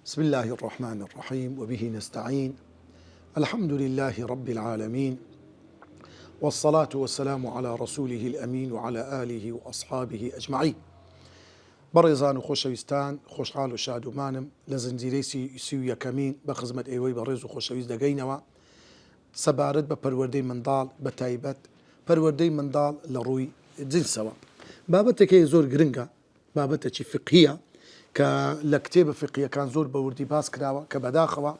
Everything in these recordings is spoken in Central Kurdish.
بسم الله الرحمن الرحيم وبه نستعين. الحمد لله رب العالمين، والصلاة والسلام على رسوله الأمين وعلى آله وأصحابه أجمعين. بەڕێزان و خۆشەویستان، خۆشحاڵ و شادومانم لە زنجیرەی سی و یەکەمین بە خزمەت ئێوەی بەڕێز و خۆشەویست دەگەینەوە سەبارەت بە پەروەردەی منداڵ، بە تایبەت پەروەردەی منداڵ لە ڕووی جنسەوە. بابەتێکی زۆر گرنگە، بابەتێکی فقهیە کە لە کتێبە فقهیەکان زۆر بە وردی باس کراوە کە بەداخەوە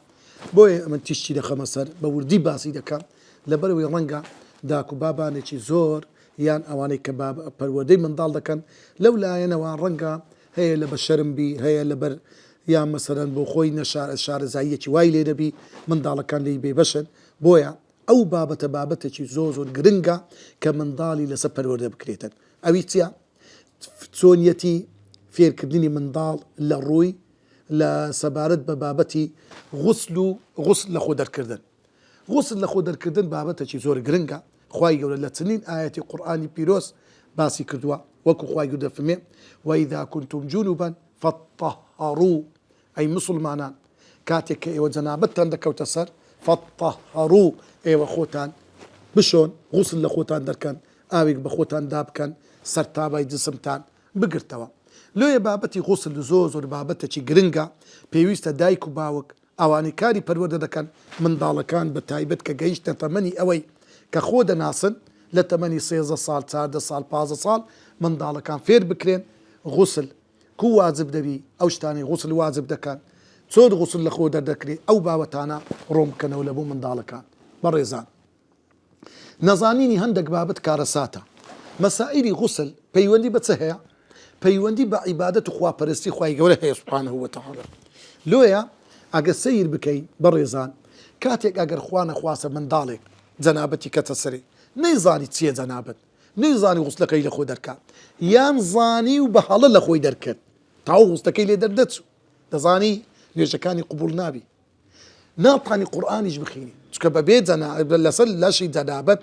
بۆیە ئەمە تیشتی دەخەمە سەر بە وردی باسی دەکەم لەبەرەوەی ڕەنگە داک و بابانێکی زۆر یان ئەوانەی کە پەروەردەی منداڵ دەکەن لەو لایەنەوە ڕەنگە هەیە لە بە شەرمبی، هەیە لەبەر یان مەسەرەن بۆ خۆی شارەزاییەکی وای لێ دەبی منداڵەکان لی بێبەشن. بۆیە ئەو بابەتێکی زۆر گرنگە کە منداڵی لەسەر پەروەردە بکرێتن. ئەوی چییە؟ چۆنیەتی فێرکردنی منداڵ لە ڕووی لە سەبارەت بە بابەتی غوسل لە خۆ دەرکردن. غوسل لە خۆ دەرکردن بابەتێکی زۆر گرنگە. خوای گەورە لە چنین ئاەتی قورئانی پیرۆز باسی کردووە، وەکو خوای گەورە دەفەرمێ وەئیذا کنتم جونوبا فطهروا، ئەی مسلمانان کاتێک کە ئێوە جەنابەتتان دەکەوتە سەر فطهروا، ئێوە خۆتان بشۆن، غوسل لە خۆتان دەرکەن، ئاوێک بە خۆتان دابکەن، سەر تابای جسمتان بگرتەوە. لۆیە بابەتی غوسل زۆر بابەتێکی گرنگە. پێویستە دایک و باوک ئەوانەی کاری پەروەردە دەکەن منداڵەکان بە تایبەت کە گەیشتە تەمەنی ئەوەی کە خۆ دەناسن لە تەمەنی 13 ساڵ 14 ساڵ 15 ساڵ منداڵەکان فێر بکرێن غوسل کو واجب دەبی، ئەو شتانی غوسل واجب دەکەن، چۆن غوسل لە خۆ دەردەکرێت، ئەو بابەتانە ڕۆم بکەنەوە لە بۆ منداڵەکان. بەڕێزان، نەزانینی هەندێک بابەت کارەساتە. مەسائیلی غوسل پەیوەندی بە چه هەیە؟ پەیوەندی بە عیبادەت و خواپەرستی خوای گەورە هەیە سوبحانەهو وتەعالا. لۆیە ئەگەر سەیر بکەی بەڕێزان، کاتێک ئەگەر خوا نەخواسە منداڵێک جەنابەتی کەتە سەرێ، نەیزانی چییە جەنابەت، نەیزانی غوسلەکەی لە خۆی دەرکات، یان زانی و بە هەڵە لە خۆی دەرکرد تاو غوسلەکەی لێ دەردەچوو، دەزانی نوێژەکانی قبول نابی، ناتوانی قورئانیش بخوێنی، چونکە بەبێ لەسەر لەشی جەنابەت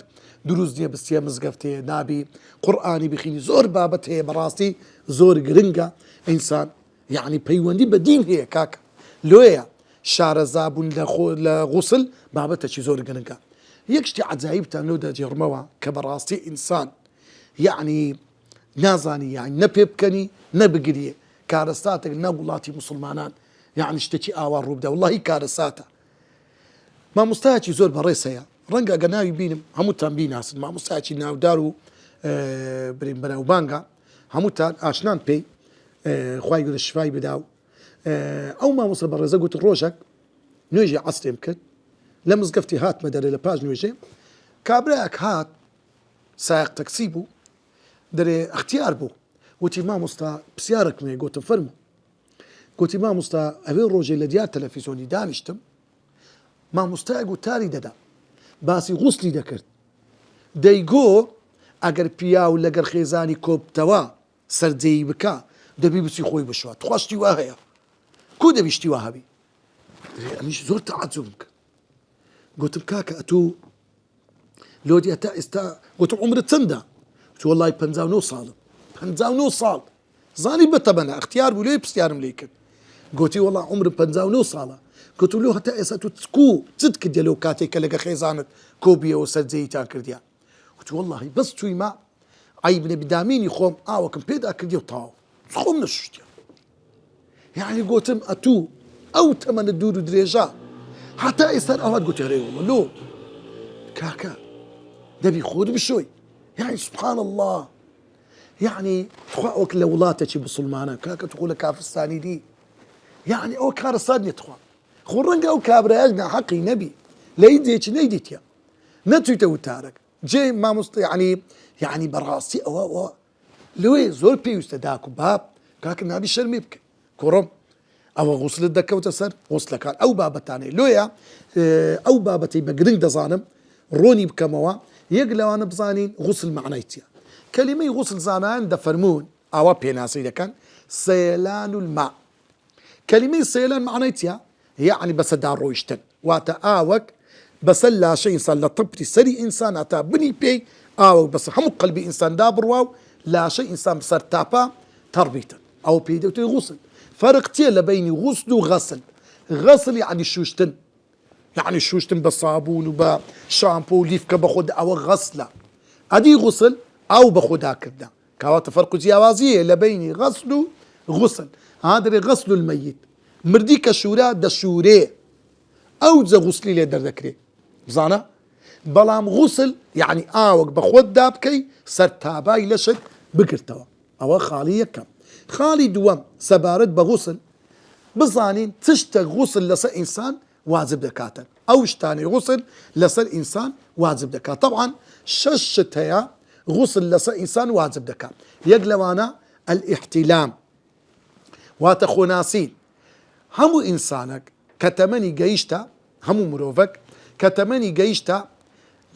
دروست نییە بستیە مزگەفتەیە نابی قورئانی بخوێنی. زۆر بابەت هەیە بەڕاستی زۆر گرنگە. ئینسان یعنی پەیوەندی بە دین هەیە کاکە. لۆیە شارەزابوون لە غوسل بابەتێکی زۆر گرنگە. یەک شتی عەجایبتان لۆ دەجێڕمەوە کە بەڕاستی ئینسان یعنی نازانی، یعنی نە پێ بکەنی نە بگریێ. کارەساتێک نە وڵاتی مسلمانان یعنی شتێکی ئاوا ڕووبدا، وەڵڵاهی کارەساتە. مامۆستایەکی زۆر بەڕێز هەیە، ڕەنگە ئەگەر ناوی بینم هەمووتان بیناسن، مامۆستایەکی ناودار و برین بەناوبانگە، هەمووتان ئاشنان پێی، خوای گەورە شیفای بدا. و ئەو مامۆستا بەڕێزە گوت ڕۆژێک نوێژی عەسرێم کرد لە مزگەفتی هاتمە دەرێ لە پاش نوێژێ، کابرایەک هات سایق تەکسی بوو دەرێ ئەختیار بوو، گوتی مامۆستا پرسیارێکم هەیە. گوتم فەرموو. گوتی مامۆستا ئەوێ ڕۆژێ لە دیار تەلەڤیزۆنی دانیشتم، مامۆستایەک وتاری دەدا باسی غوسلی دەکرد، دەیگۆ ئەگەر پیا و لەگەر خێزانی کۆبتەوە سەرجەیی بکە دەبی بچی خۆی بشوە. توخواشتی وا هەیە کو دەبیشتی وا هەبی؟ ئەمیش زۆر تەعەجوبم کرد. گوتم کاکە ئەتوو لۆدی هەتا ئێستا، گوتم عومرت چەندە؟ گوتی وەڵڵی 59 ساڵم. 59 ساڵ زانی بەتەمەنە، ئەختیار بوو لێ پرسیارم لێ کرد. گوتی وەڵڵا عومرم 59 ساڵە. گوتم لۆ هەتا ئێستا تو چت کردیە لەو کاتێک کە لەگە خێزانت کۆبیەوە سەرجەییتان کردیە؟ گوتی وەڵڵاهی بەس چوویمە عیب نەبیدامینی خۆم ئاوەکەم پێدا کردیە و تاو خۆم نەشوشتیە. یعنی گوتم ئەتوو ئەو تەمەنە دوور و درێژە هەتا ئێستا ئەوات گوتی هەرێ وەڵڵا لۆ کاکە دەبی خۆت بشۆی. یعنی سبحان الله، یعنی خوا ئەوک لە وڵاتێکی مسلمانە کاکە تو خۆ لە کافرستانی دی، یعنی ئەوە کارەسات نیە. تخوا خۆ ڕەنگە ئەو کابرایەش ناحەقی نەبی لە هیچێکی نەیدیتە، نەتوویتە وتارێک جێ مامۆستا یعنی بەڕاستی ئەوە لێ زۆر پێویستە داک و باب کاکە نابی شەرمی بکە کوڕم ئەوە غوسلت دەکەوتە سەر غوسلەکان. ئەو بابەتانەی لۆیە ئەو بابەتی بە گرنگ دەزانم ڕۆنی بکەمەوە. یەک لەوانە بزانین غوسل معنای چییە. کەلیمەی غوسل زانایان دەفەرمون ئاوا پێناسی دەکەن سەیلان الماء. کەلیمەی سەیلان معنای چییە؟ یعنی بەسەردا ڕۆیشتن، واتە ئاوەک بەسەر لاشەی ئینسان لە تەپری سەری ئینسان هەتا بنی پێی ئاوەک بەسەر هەموو قەلبی ئینساندا بڕوا و لاشەی ئینسان بەسەر تاپا تەڕبیتن، ئەو پێی دەوتێ غوسل. فرق چیە لە بینی غوسل و غەسل؟ غسل يعني شوشتن، يعني شوشتن بالصابون وبشامبو ليفك بخد أو غسلة أدي غسل أو بخدها كذا كوات فرق جياوازية لبيني غسل غسل. هذا غسل الميت مرديك شورا دشوري أو ذا غسلي لدر ذكري زانا بلام غسل يعني آوك بخود دابكي سرتاباي لشك بكرتوا أو خالي يكم خالي دوام سبارد بغسل بزانين تشتغ غسل لسا إنسان واجب دكاتا أو اشتاني غسل لسا إنسان واجب دكات. طبعا ششتها غسل لسا إنسان واجب دكات يقلوانا الاحتلام واتخوناسين همو إنسانك كتمني جيشتا همو مروفك كتمني جيشتا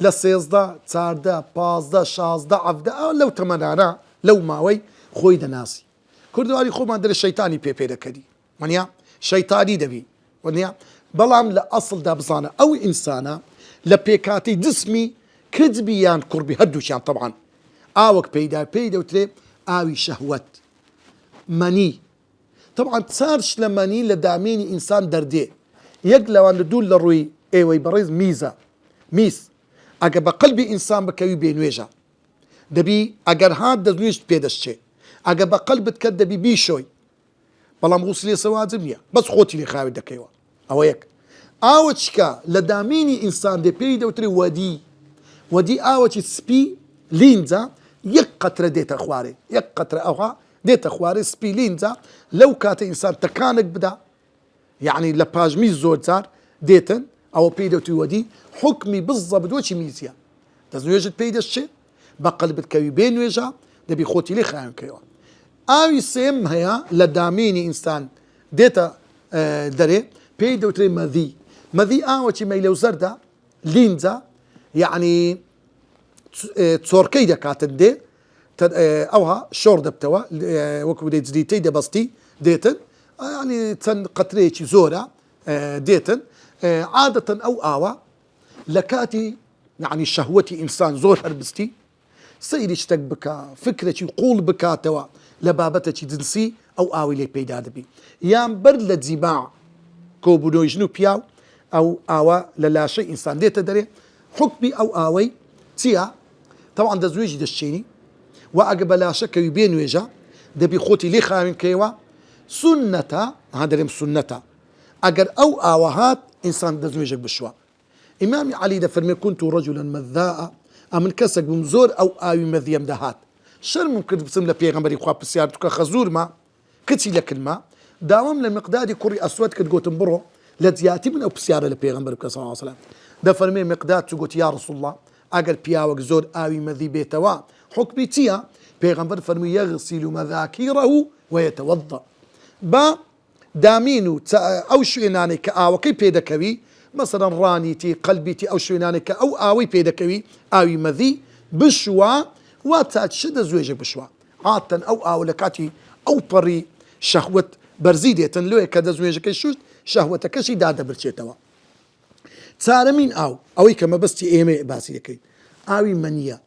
لسيزدا تاردا بازدا شازدا عفدا أو لو تمنانا لو ماوي خوي دناسي كردواري خو ما در الشيطاني بيبي دكدي ونيا شيطاني دبي ونيا بلام لأصل دا بصانا أو إنسانا لبيكاتي جسمي كذبيان قربي هدوشان طبعا آوك بيدا وتري آوي شهوت مني طبعا تصارش لماني لداميني إنسان دردي يقلوا أن دول لروي ايوي بريز ميس اگر بقلبي إنسان بكوي بينويجا دبي اگر هاد دزنويش بيدشي اگر بقلبت كدبي بيشوي بلام غسلي سواجب نيا بس خوتي لي خاوي دكيوا او هيك اوتشكا لداميني إنسان دي بيدا وتري ودي اوتش سبي لينزا يقطر ديت اخواري يقطر اوها ديت اخواري سبي لينزا لو كانت إنسان تكانك بدا يعني لباج ميز زود صار ديتن او بيدا وتي حكمي بالضبط وشي ميزيا لازم يوجد بيدا الشيء بقلب كوي بين وجا دبي خوتي لي خاين كيوا اوي سيم هيا لداميني إنسان ديتا دري بيدا وتري مذي اوتشي ميلو زردا لينزا يعني تصوركي دكاتن دي اوها شور دبتوا وكو دي جديتي دبستي ديتن يعني تن قطريتي زورا ديتن عادة او اوا لكاتي يعني شهوتي انسان زور هربستي سيري اشتك بكا فكرتي قول بكا توا لبابتك جنسي او اوي لي بيدا دبي يام برد لجماع كوبونو يجنو بياو او اوا للا شيء انسان ديتا دري حكمي او اوي تيا طبعا دا زويجي دشيني واقبل شك يبين وجا دبي خوتي لي خاين كيوا سنة هذا لم سنة اجر او اوهات انسان دا زويجك بشوا امامي علي دا فرمي كنت رجلا مذاء امن كسك بمزور او اوي مذيم دهات شر ممكن بسم له بيغمبري خوا بسيارتك خزور ما كتي لك الماء داوم لمقدادي كوري اسود كتقوت برو لزياتي من او بسياره لبيغمبر صلى الله عليه وسلم دا فرمي مقداد تقول يا رسول الله اگر بياوك زور اوي مذي بيتوا حكمي تيا بيغمبر فرمي يغسل مذاكيره ويتوضا با دامينو او شويناني كاوكي بيدكوي مثلا رانيتي قلبيتي او شويناني او اوي بيدكوي اوي مذي بشوا واتشد زويجك بشوا عاتا او لكاتي او بري شهوة برزيدية لو كذا زويجك يشوش شهوتك شي دادا برشيتوا تسارمين اوي كما بس ايمي باسي لكي اوي منية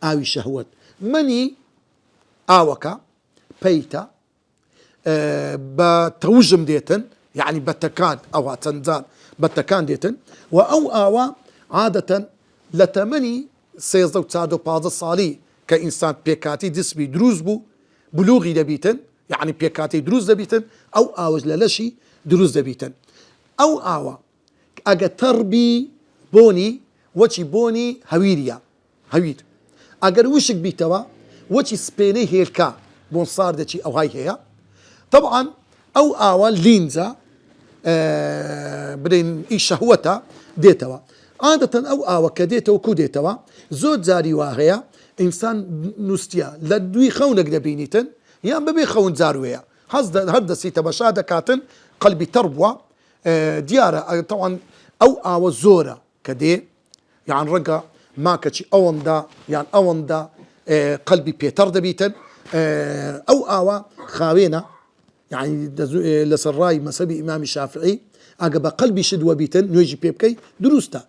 اوي شهوة مني اوكا بيتا بتوجم ديتن يعني بتكان او تنزان بتكان ديتن واو اوا عادة لتمني سيزدو تسادو باز الصالي كإنسان بيكاتي دسبي دروزبو بلوغي دبيتن يعني بيكاتي دروز دبيتن او اوج للشي دروز دبيتن او اوا اجا تربي بوني وشي بوني هوير اگر وشك بيتوا وشي سبيني هيلكا بون صار دشي او هاي هي طبعا او اوا لينزا بدين اي شهوتها ديتوا عادة او اوا كديتا وكو ديتوا زود زاري واهيا انسان نستيا لدوي خونك دبينيتن يا ببي خون زارويا هذا سيتا بشاده كاتن قلبي تربوه ديارة طبعا او اوا زورا كدي يعني رقا ما كتشي اوندا يعني اوندا قلبي بيتر دبيتن او اوا خاوينا يعني لسراي مسبي امام الشافعي اجب قلبي شدوه بيتن نيجي بيبكي دروستا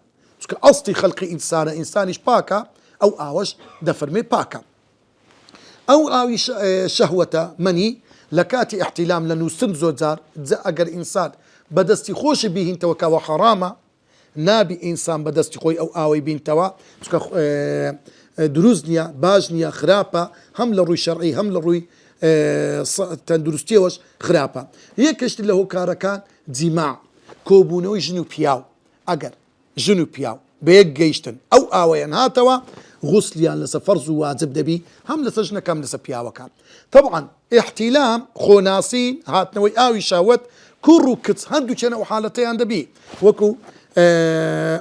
اصلي خلقي انسانش باكا او اوش دفرمي باكا او اوي شهوة مني لكاتي احتلام لانه سن زوزار اگر انسان بەدەستی خۆشی بیهینتەوە کەەوە حەرامە نابی ئینسان بەدەستی خۆی ئەو ئاوەی بینتەوە چکە دروست نییە باش نییە خراپە هەم لە ڕووی شەرعی هەم لە ڕووی تەندروستیەوەش خراپە. یەکەشت لە هۆکارەکان جیماع کۆبوونەوەی ژن و پیاو ئەگەر ژن و پیاو بەیەک گەیشتن ئەو ئاوەیان هاتەوە غوسلیان لەسەر فەرز و واجب دەبی هەم لەسەر ژنەکەم لەسەر پیاوەکان. طبعاً احتیلام خۆناسین هاتنەوەی ئاوی شاوەت کوڕ و کچ هەردووچێنە ئەو حالەتەیان دەبی وەکو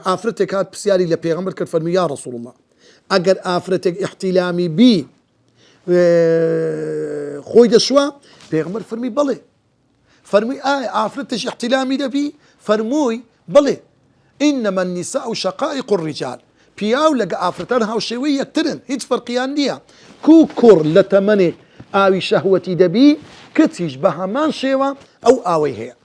ئافرەتێک هات پرسیاری لە پێغەمبەر کرد فەرمی یا ڕەسوڵ الله ئەگەر ئافرەتێک احتیلامی بی خۆی دەشوە پێغەمبەر فەرمی بەڵێ فەرمووی ئایا ئافرەتش احتیلامی دەبی فەرمووی بڵێ ئینەمە النیساء شەقائق الرجال پیاو لەگە ئافرەتان هاوشێوەی یەکترن هیچ فەرقیان نییە کوڕ لە تەمەنێک ئاوی شەهوەتی دەبی کچیش بە هەمان شێوە ئەو ئاوەی هەیە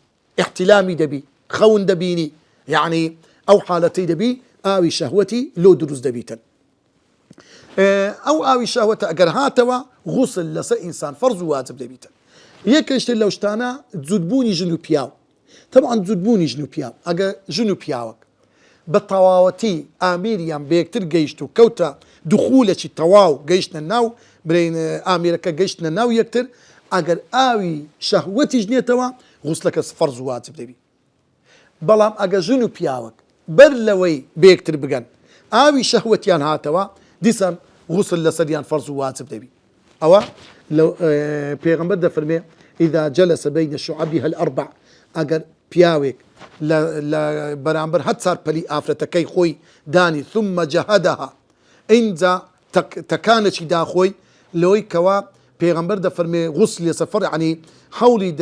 احتیلامی دەبی خەون دەبینی یعنی ئەو حالەتەی دەبی ئاوی شەهوەتی لۆ دروست دەبیتن. ئەو ئاوی شەهوەتە ئەگەر هاتەوە غوسل لەسەر ئینسان فەرز و واجب دەبیتن. یەکەشتر لەو شتانە جودبوونی ژن و پیاو. طبعاً جودبوونی ژن و پیاو ئەگەر ژن و پیاوەک بە تەواوەتی ئامیریان بەیەکتر گەیشت و کەوتە دوخولێکی تەواو گەیشتنە ناو برین ئامیرەکە گەیشتنە ناو یەکتر ئەگەر ئاوی شەهوەتیش نێتەوە غوسلەکە فەرز و واجب دەبی. بەڵام ئەگەر ژن و پیاوەک بەر لەوەی بەیەکتر بگەن ئاوی شەهوەتیان هاتەوە دیسان غوسل لەسەریان فەرز و واجب دەبی. ئەوە پێغەمبەر دەفەرمێ ئیذا جەلەسە بەینە شوعەبیها الأربع ئەگەر پیاوێک لە بەرامبەر هەت چار پەلی ئافرەتەکەی خۆی دانی ثم جەهەدەها ئینجا تەکانێکی داخۆی لەوەی کەوا پێغەمبەر دەفەرمێ غوسلی سەفەر عنی هەوڵی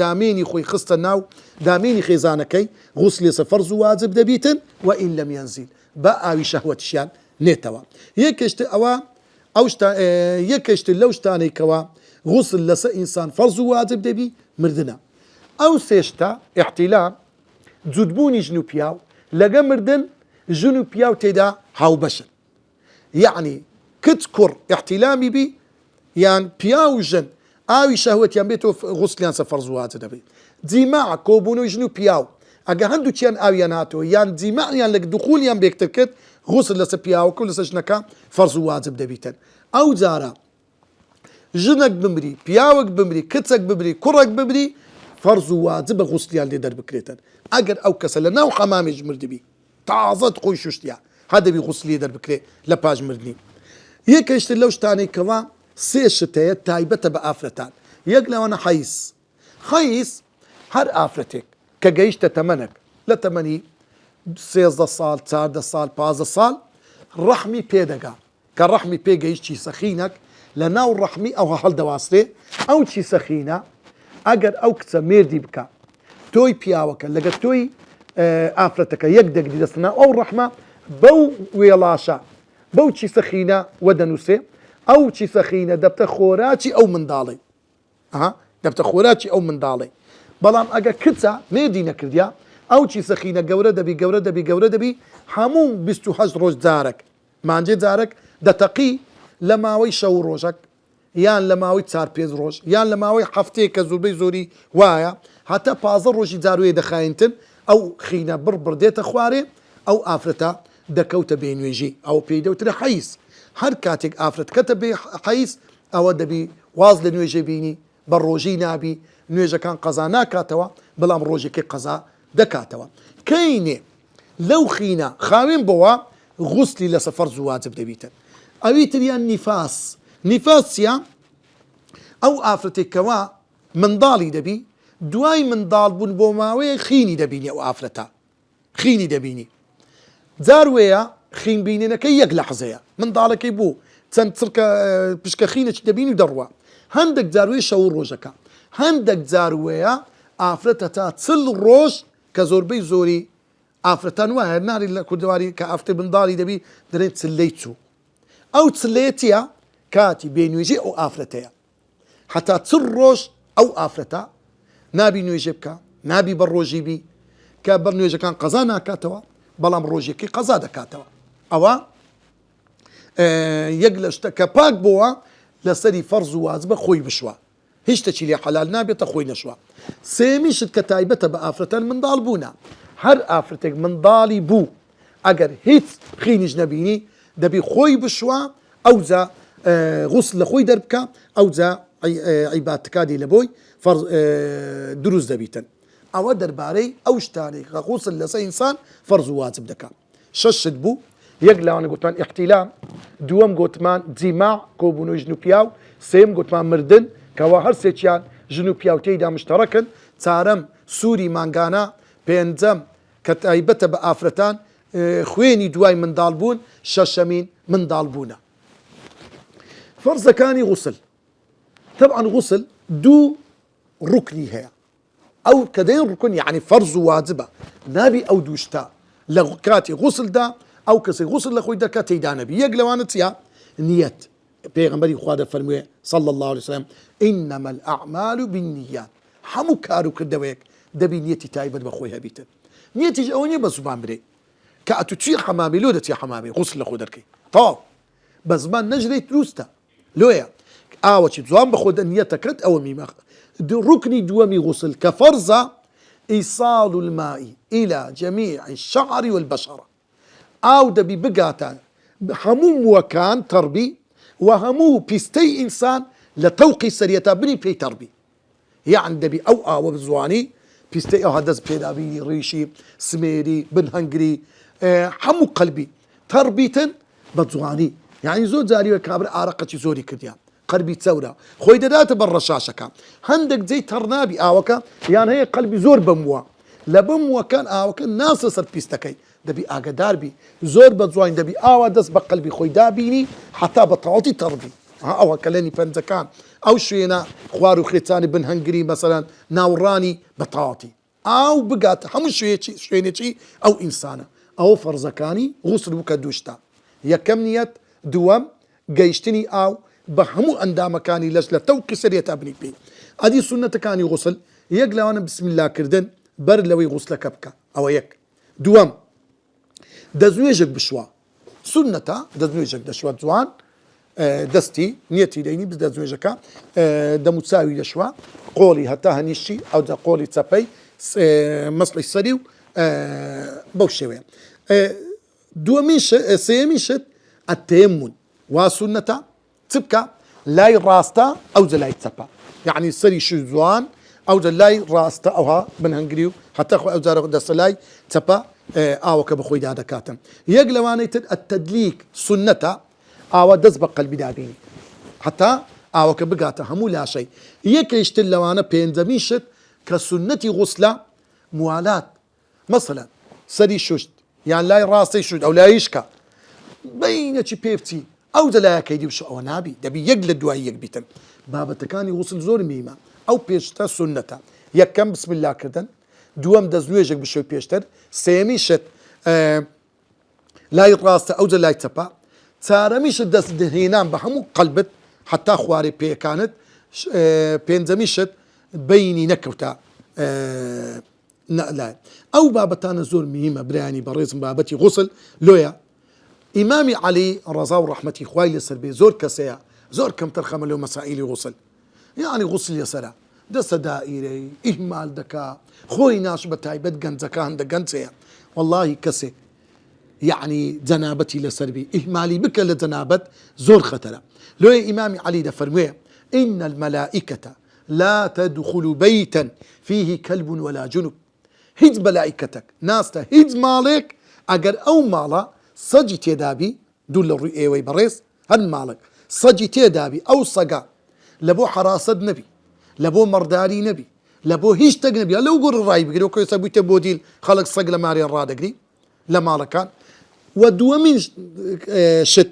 دامێنی خۆی خستە ناو دامێنی خێزانەکەی غوسلی سەفەرز و واجب دەبیتن و ئین لەم یەنزیل بە ئاوی شەهوەتیشیان نێتەوە. یەکەشتر لەو شتانەی کەوا غوسل لەسەر ئینسان فەرز و واجب دەبی مردنە. ئەو سێشتا احتیلام جودبوونی ژن و پیاو لەگە مردن ژن و پیاو تێدا هاوبەشن یعنی کچ کوڕ احتیلامی بی یان پیا و ژن ئاوی شەهوەتیان بێتەوە غوسلیان سەر فەرز و واجب دەبێت. جیماع کۆبوونەوەی ژن و پیاو ئەگە هەردووچیان ئاویان هاتەوە یان جیماعیان لە دوخولیان بێکتر کرد غوسل لەسەر پیاوەکە و لەسەر ژنەکە فەرز و واجب دەبیتن. ئەو جارە ژنێک بمری پیاوەک بمری کچێک بمری کوڕێک بمری فەرز و واجب بە غوسلیان لێ دەربکرێتن. ئەگەر ئەو کەسە لە ناو حەمامێش مردبی تازەت خۆی شوشتیا هەدەبی غوسلی دەربکرێ لە پاش مردنی. یەکەشتر لەو شتانەی کەوا سێ شتەیە تایبەتە بە ئافرەتان. یەک لەوانە حەیز هەر ئافرەتێک کە گەیشتە تەمەنێک لە تەمەنی 13 ساڵ 14 ساڵ 15 ساڵ ڕەحمی پێدەگا کە ڕەحمی پێگەیشت چی سەخینەک لە ناو ڕەحمی ئەو هەڵدەواستێ ئەو چی سەخینە ئەگەر ئەو کچە مێردی بکە تۆی پیاوەکە لەگە تۆی ئافرەتەکە یەک دەگری دەستنا ئەو ڕەحمە بەو وێڵاشە بەو چی سەخینە وەدەنووسێ ئەو چی سەخینە دەبتە خۆراکی ئەو منداڵی دەبتە خۆراکی ئەو منداڵی. بەڵام ئەگە کچە مێردی نەکردیا ئەو چی سەخینە گەورە دەبی هەموو 28 ڕۆژ جارێک مانجێ جارێک دەتەقی لە ماوەی شەو ڕۆژەک یان لە ماوەی 4-5 ڕۆژ یان لە ماوەی هەفتەیە کە زۆربەی زۆری وایە هەتا 15 ڕۆژی جاروێ دەخاینتن ئەو خینە بڕدێتە خوارێ ئەو ئافرەتە دەکەوتە بێ نوێژی ئەو پێی دەوترە حەیز. هەر کاتێک ئافرەت کەتە بێ حەیز ئەوە دەبی واز لە نوێژە بینی بە ڕۆژی نابی نوێژەکان قەزا ناکاتەوە بەڵام ڕۆژێکی قەزا دەکاتەوە. کەینێ لەو خینە خاوێن بەوە غوسلی لەسەر فەرز و واجب دەبیتن. ئەوی تریان نیفاس چیە؟ ئەو ئافرەتێکەوە منداڵی دەبی دوای منداڵ بوون بۆ ماوەیە خینی دەبینی ئەو ئافرەتە خینی دەبینی جار وەیە خینبینینەکە یەک لەحزەیە منداڵەکەی بوو چەند چرکە پشکە خینێکی دەبینی دەڕوە هەندێک جاروێ شەو ڕۆژەکە هەندێک جاروەیە ئافرەتە تا 40 ڕۆژ کە زۆربەی زۆری ئافرەتان وایە ناری لە کوردواری کە ئافرەتە منداڵی دەبی دەڵێن چلەی چوو. ئەو چلەیەتیە کاتی بێنوێژی ئەو ئافرەتەیە هەتا 40 ڕۆژ ئەو ئافرەتە نابی نوێژێ بکە نابی بە ڕۆژی بی کە بەر نوێژەکان قەزا ناکاتەوە بەڵام ڕۆژێکی قەزا دەکاتەوە. ئەوە یەک لە شتە کە پاک بووە لەسەری فەرز و واجبە خۆی بشوە هیچ شتێکی لێ حەلال نابێتە خۆی نەشوە. سێمیشت کە تایبەتە بە ئافرەتان منداڵ بوونە. هەر ئافرەتێک منداڵی بوو ئەگەر هیچ خینیش نەبینی دەبی خۆی بشوە ئەوجا غوسل لە خۆی دەربکە ئەوجا عیبادەکانی لە بۆی دروست دەبیتن. ئەوە دەربارەی ئەو شتانەی کە غوسل لەسەر ئینسان فەرز و واجب دەکات. شەشت بوو، یەک لەوانە گوتمان ئیحتیلام، دووەم گوتمان جیماع کۆبوونەوەی ژن و پیاو، سێم گوتمان مردن کەوا هەر سێکیان ژن و پیاو تێیدا مشتەڕەکن، چارەم سووری مانگانە، پێنجەم کە تایبەتە بە ئافرەتان خوێنی دوای منداڵ بوون، شەشەمین منداڵ بوونە. فەرزەکانی غوسل طبعا غوسل دوو ڕوکنی هەیە، ئەو کە دەیان ڕوکن یعنی فەرز و واجبە، نابی ئەو دووشتا لە کاتی غوسلدا ئەو کەسی غوسل لە خۆی دەکات تێیدا نەبی. یەک لەوانە چیە؟ نیەت. پێغەمبەری خوا دەفەرموێ صلی الله عليه وسلم ئینەما الأعمال بالنیات، هەموو کار و کردەوەیەک دەبی نیەتی تایبەت بە خۆی هەبیتن. نیەتیش ئەوە نییە بە زوبان برێ کە ئەتو چی حەمامی لۆ دەچی حەمامی غوسل لە خۆ دەرکەی تاو بە زمان نەژرێت دروستە لۆیە ئاوەکی جوان بە خۆدە نیەتەکەت ئەوە میمە. ڕوکنی دووەمی غوسل کە فەرزە ئیصال الماء إلى جميع الشعر والبشرة، ئاو دەبی بگاتە هەموو مووەکان تەڕبی و هەموو پیستەی ئینسان لە تەوقی سەریەتا بنی پێی تەڕبی. یعنی دەبی ئەو ئاوە بزوانی پیستەی ئەو هەدەست پێدابینی ڕیشی سمێری بنهەنگری هەموو قەلبی تەڕبیتن بە جوانی. یعنی زۆر جاریوە کابرا ئارەقەکی زۆری کردیان قەلبی چەورە خۆی دەداتە بەر ڕەشاشەکە، هەندێک جێی تەڕنابی ئاوەکە یان هەیە قەلبی زۆر بمووە لە بمووەکان ئاوەکە ناسە سەر پیستەکەی، دەبی ئاگداربی زۆر بە جوان دەبی ئاوا دەست بە قەلبی خۆی دابینی حتا بە تەواوی تەڕبی. ئەوە کە لەنی پەنجەکان ئەو شوێنە خوار و خێچانی بنهەنگری مەسەلەن ناوڕانی بە تەواوی ئاو بگاتە هەموو شوێنێکی ئەو ئینسانە. ئەوە فەرزەکانی غوسل بوو کە دووشتا. یەکەم نیەت، دووەم گەیشتنی ئاو بە هەموو ئەندامەکانی لەش لە تەوقی سەرێتا بنی پێی. ئەدی سونەتەکانی غوسل یەک لەوانە بسم الله کردن بەر لەوەی غوسلەکە بکە، ئەوە یەک. دووەم دەستنوێژێک بشوە، سونەتە دەستنوێژێک دەشوە جوان دەستی نیەتی دەینی بز دەستنوێژەکە دەموچاوی دەشوە قۆڵی هەتا هەنیشتی ئەو جا قۆڵی چەپەی مەسڵی سەری و بەو شێوەیە. سێمی شت التەیەمون وا سونەتە چ بکە؟ لای ڕاستە ئەو جا لای چەپە، یعنی سەری شوی جوان ئەو جا لای ڕاستە ئەوها بنهەنگری و هەتا خۆی ئەو جارە دەستە لای چەپە ئاوەکە بەخۆی دادەکاتن. یەک لەوانەی تر التەدلیک سونەتە ئاوا دەست بە قەلبی دابینی هەتا ئاوەکە بگاتە هەموو لاشەی. یەکیشتر لەوانە پێنجەمی شت کە سونەتی غوسلە موالات، مەسەلەن سەری شوشت یان لای ڕاستی شوت ئەو لاییشکە بەینەکی پێ بچی ئەو جا لایەکەی دی بشە ئەوە نابی، دەبی یەک لە دوای یەک بیتن. بابەتەکانی غوسل زۆر میمە، ئەو پێشتە سونەتە. یەکەم بسم الله کردن، دووەم دەستنوێژێک بشوی پێشتر، سێمی شت لای ڕاستە ئەو جا لای چەپە، چارەمی شت دەست دهێنان بە هەموو قەلبت حتا خوارێ پێکانت، پێنجەمی شت بینی نەکەوتە نەلای. ئەو بابەتانە زۆر میمە برایانی بەڕێزم بابەتی غوسل لۆیە. ئیمامی عەلی ڕەزا و ڕەحمەتی خوای لەسەر بێ زۆر کەسەیە زۆر کەمتر خەمە لەو مەسائیلی غوسل، یعنی غوسل لەسەرە دەستە دائیرەی ئیهمال دەکا خۆی ناش بە تایبەت گەنجەکان هەندە گەنجەیە واللهی کەسێک یعنی جەنابەتی لەسەر بێ ئیهمالی بکە لە جەنابەت زۆر خەتەرە. لۆیە ئیمامی عەلی دەفەرموێ إن الملائكة لا تدخل بيتا فيه كلب ولا جنب. هیچ ملائکەتێک ناستە هیچ ماڵێک ئەگەر ئەو ماڵە سەجی تێدابی دوو لە ڕووی ئێوەی بەڕێز هەر ماڵک سەجی تێدابی ئەو سەگا لە بۆ حراست نەبی، لە بۆ مەڕداری نەبی، لە بۆ هیچ تەک نەبی لەو گوڕ ڕای بگری و کۆسە بوویتە بۆ دیل خەڵک سەگ لە مارێ ڕادەگری لە ماڵەکان. و دووەمین شت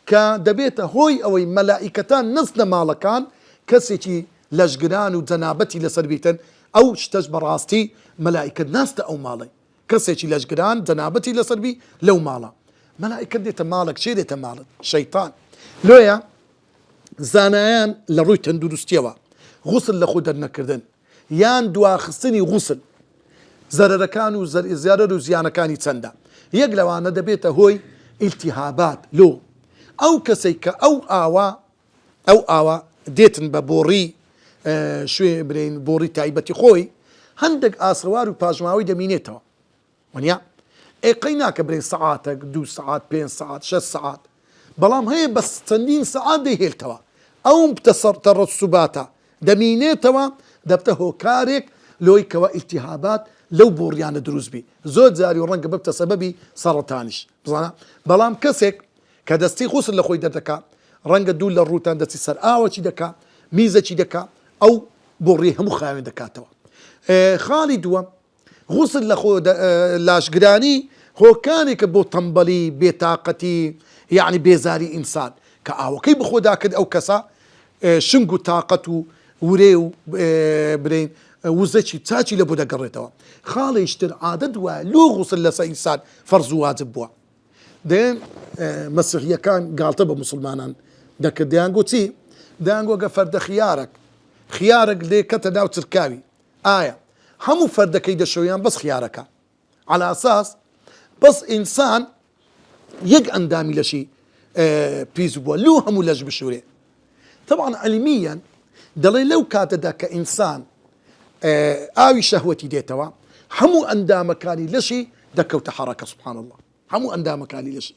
کە دەبێتە هۆی ئەوەی مەلائکەتان نەستە ماڵەکان کەسێکی لەشگران و جەنابەتی لەسەر بیتن، ئەو شتەش بەڕاستی مەلائکەت ناستە ئەو ماڵی کەسێکی لەشگران جەنابەتی لەسەر بی لەو ماڵە مەلائکەت دێتە ماڵک چێ دێتە ماڵت؟ شەیتان. لۆیە زانایان لە ڕووی تەندروستیەوە غوسل لە خۆ دەرنەکردن یان دواخستنی غوسل زەرەرەکان و زیارەر و زیانەکانی چەندە. یەک لەوانە دەبێتە هۆی ئیلتیهابات لۆ ئەو کەسەی کە ئەو ئاوا دێتن بە بۆڕی شوێ برین بۆڕی تایبەتی خۆی هەندێک ئاسڕوار و پاژماوی دەمینێتەوە وانیا ئێقەی ناکە برین سەعاتێک 2 سەعات 5 سەعات 6 سەعات بەڵام هەیە بە چەندین سەعات دەیهێلتەوە ئەوم تەڕە سوباتە دەمینێتەوە دەبتە هۆکارێک لۆی کەوە ئیلتیهابات لەو بۆڕیانە دروست بی زۆر جاری و ڕەنگە ببتە سەبەبی سەرەتانیش بزانە بەڵام کەسێک کە دەستی غوسل لە خۆی دەردەکات ڕەنگە دوو لە ڕووتان دەچی سەر ئاوەچی دەکا میزەکی دەکا ئەو بۆڕی هەموو خاوێن دەکاتەوە خاڵی دووەم غوسل لە خۆ لاشگرانی هۆکانێکە بۆ تەمبەلی بێتاقەتی یعنی بێزاری ئینسان کە ئاوەکەی بخۆدا کرد ئەو کەسە شنگ و تاقەت و ورێ و برین وزەکی چاچی لە بۆ دەگەڕێتەوە خاڵیشتر عادەت وایە لۆ غوسل لەسەر ئینسان فەرز و واجب بووە دێن مەسیحیەکان گاڵتە بە موسڵمانان دەکرد دەیانگۆ چی دەیانگۆگە فەردە خیارێک لێ کەتە ناو چرکاوی ئایا هەموو فەردەکەی دەشۆیان بەس خیارەکە على ئاساس بەس ئینسان یەک ئەندامی لەشی پیس بووە لۆ هەموو لەش بشورێ طبعا علمیان دەڵێ لەو کاتەدا کە ئینسان ئاوی شەهوەتی دێتەوە هەموو ئەندامەکانی لەشی دەکەوتە حەرەکە سبحان الله هەموو ئەندامەکانی لەشی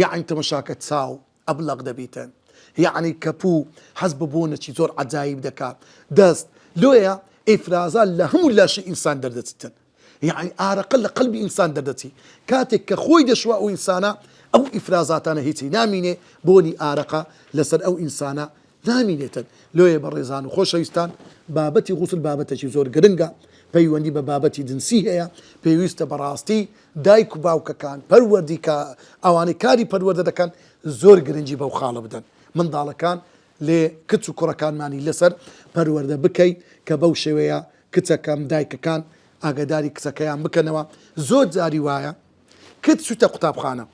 یعنی تەمەشاکە چاو ئەبلەق دەبیتن یعنی کەپوو حەز ببوونەکی زۆر عەجایب دەکات دەست لۆیە ئیفرازات لە هەموو لاشی ئینسان دەردەچێتن یعنی ئارەقە لە قەلبی ئینسان دەردەچی کاتێک کە خۆی دەشوا ئەو ئینسانە ئەو ئیفرازاتانە هیچی نامینێ بۆنی ئارەقە لەسەر ئەو ئینسانە نامینێتن لۆیە بەڕێزان و خۆشەویستان بابەتی غوسل بابەتێکی زۆر گرنگە پەیوەندی بە بابەتی جنسی هەیە پێویستە بەڕاستی دایک و باوکەکان پەروەردی کە ئەوانەی کاری پەروەردە دەکەن زۆر گرنگی بەو خاڵە بدەن منداڵەکان لێ کچ و کوڕەکانمانی لەسەر پەروەردە بکەیت کە بەو شێوەیە کچەکەم دایکەکان ئاگاداری کچەکەیان بکەنەوە زۆر جاری وایە کت چوتە قوتابخانە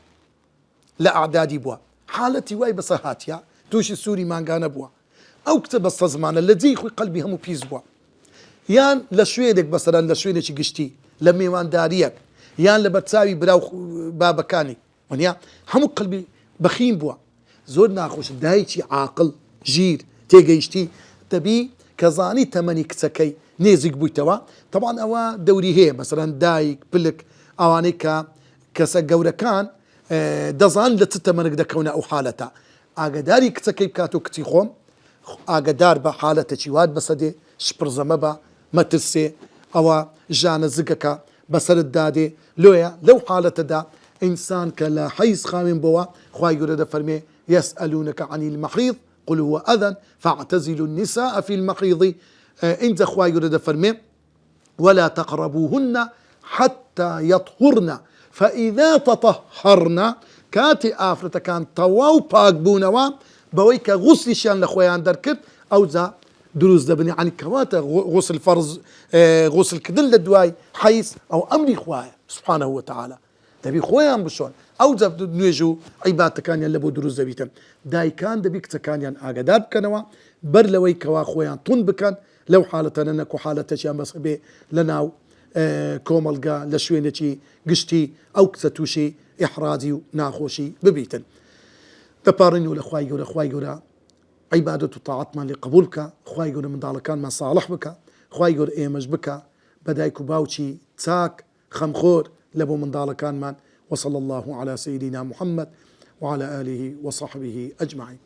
لە ئاعدادی بووە حاڵەتی وای بەسەر هاتیە تووشی سووری مانگانە بووە ئەو کتە بەستە زمانە لە جێی خۆی قەلبی هەموو پیس بووە یان لە شوێنێک بەسەرەن لە شوێنێکی گشتی لە میێوانداریەک یان لە بەرچاوی براو بابەکانی وانیا هەموو قەلبی بەخیم بووە زۆر ناخۆش دایکی عاقڵ ژیر تێگەیشتی دەبی کە زانی تەمەنی کچەکەی نێزیک بوویتەوە طبعا ئەوە دەوری هەیە مەسەرەن دایک پلک ئەوانەی کە کەسە گەورەکان دەزان لە چ تەمەنێک دەکەونە ئەو حالەتە ئاگاداری کچەکەی بکات و کچی خۆم ئاگدار بە حالەتێکی وات بەسەدێ شپرزەمە بە مەترسێ ئەوە ژانە زگەکە بەسرت دادێ لۆیە لەو حالەتەدا ئینسان کە لە حەیز خاوێن بەوە خوای گەورە دەفەرمێ يسألونك عن المحيض قل هو أذى فاعتزلوا النساء في المحيض إنت خوای گەورە دەفەرمێ ولا تقربوهن حتى يطهرن فإذا تطهرن کاتی ئافرەتەکان تەواو پاک بوونەوە بەوەی کە غوسلیشیان لە خۆیان دەرکرد ئەوجا دروست دەبنی عنی کەواتە غوسل فەرز غوسلکردن لە دوای حەیز ئەو ئەمری خوایە سبحانه وتعالى دەبی خۆیان بشۆن ئەوجا نوێژ و عیباتەکانیان لە بۆ دروست دەبیتن دایکان دەبی کچەکانیان ئاگادار بکەنەوە بەر لەوەی کەوا خۆیان تون بکەن لەو حالەتەنە نەکو حالەتەکیان بەس بێ لە ناو کۆمەلگا لە شوێنێکی گشتی ئەو کچە تووشی ئیحرازی و ناخۆشی ببیتن دەپارڕین و لە خوای گەورە عیبادەت و تاعەتمان لێ قبول بکە خوای گەورە منداڵەکانمان ساڵح بکە خوای گەورە ئێمەش بکە بە دایک و باوکی چاک خەمخۆر لە بۆ منداڵەکانمان وصلى الله على سيدنا محمد وعلى آله وصحبه أجمعين